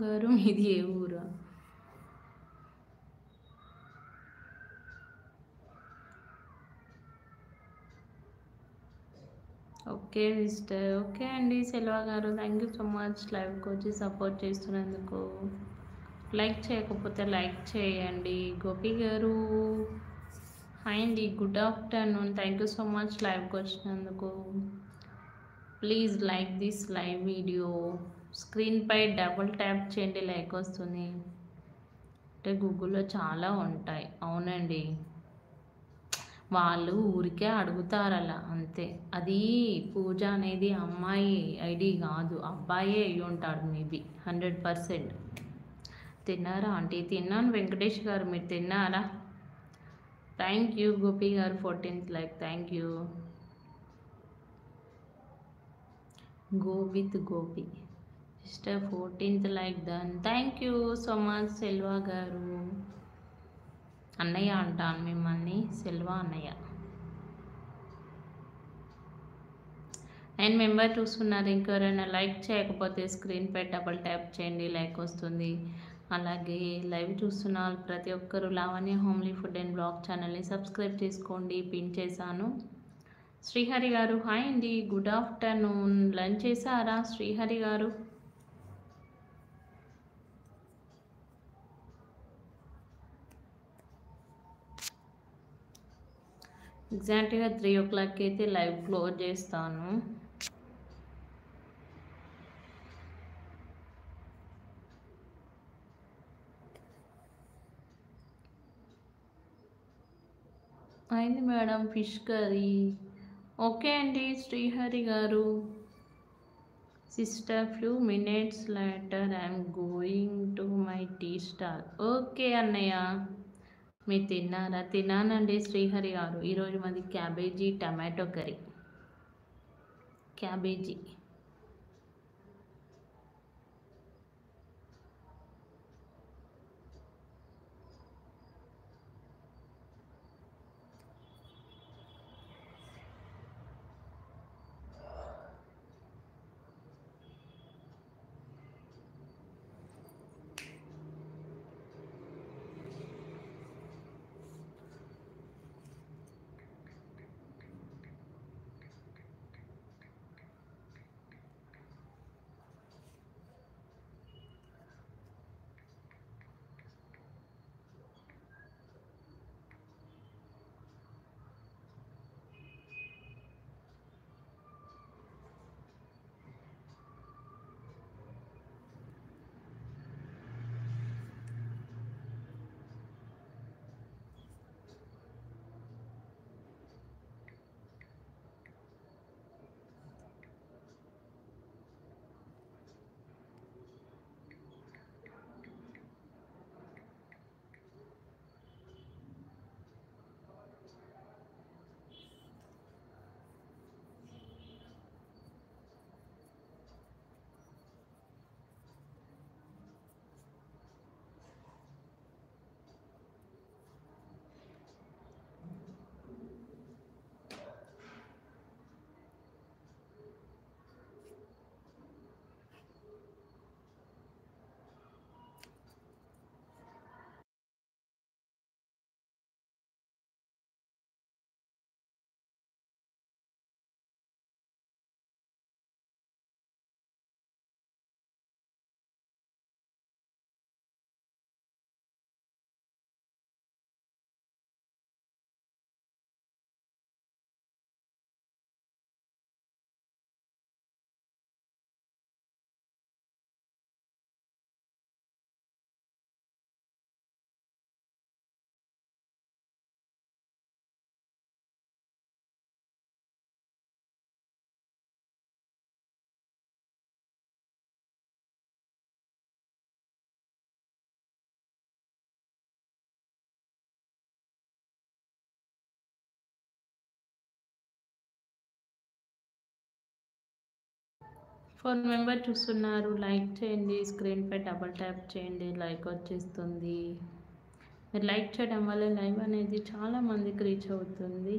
గారు మీది ఏ ఊరా? Okay sister. ఓకే అండి సెల్వ గారు. థ్యాంక్ యూ సో మచ్ లైవ్‌కి వచ్చి సపోర్ట్ చేస్తున్నందుకు. లైక్ చేయకపోతే లైక్ చేయండి. గోపి గారు హాయ్ అండి. Good afternoon. Thank you so much లైవ్‌కి వచ్చినందుకు. Please like this live video. స్క్రీన్‌పై డబుల్ ట్యాప్ చేయండి లైక్ వస్తుంది. అంటే గూగుల్‌లో చాలా ఉంటాయి. అవునండి. వాళ్ళు ఊరికే అడుగుతారలా అంతే. అది పూజ అనేది అమ్మాయి ఐడీ గాదు. అబ్బాయే అయ్యుంటాడు మేబీ 100%. తిన్నారా ఆంటీ? తిన్నాను వెంకటేష్ గారు. మీరు తిన్నారా? థ్యాంక్ యూ గోపి గారు 14th like. Thank you. Go with Gopi. Sister 14th like done. Thank you so much Selva గారు. అన్నయ్య అంటాను మిమ్మల్ని. సెల్వ అన్నయ్య. 9 మెంబర్ చూస్తున్నారు. ఇంకెవరైనా లైక్ చేయకపోతే స్క్రీన్‌పై డబుల్ ట్యాప్ చేయండి లైక్ వస్తుంది. అలాగే లైవ్ చూస్తున్న ప్రతి ఒక్కరు Lavanya homely food and blog ఛానల్‌ని సబ్స్క్రైబ్ చేసుకోండి. పిన్ చేశాను. శ్రీహరి గారు హాయ్ అండి. Good afternoon. లంచ్ చేశారా శ్రీహరి గారు? ఎగ్జాక్ట్‌గా 3:00 అయితే లైవ్ క్లోజ్ చేస్తాను. అయింది మేడం ఫిష్ కర్రీ. ఓకే అండి శ్రీహరి గారు. Sister few minutes later I'm going to my tea stall. Okay అన్నయ్య. మీరు తిన్నారా? తిన్నానండి శ్రీహరి గారు. ఈరోజు మాది cabbage tomato curry. Cabbage. Phone member చూస్తున్నారు. లైక్ చేయండి. స్క్రీన్‌పై డబుల్ ట్యాప్ చేయండి. లైక్ వచ్చేస్తుంది. మీరు లైక్ చేయడం వల్ల లైవ్ అనేది చాలా మందికి రీచ్ అవుతుంది.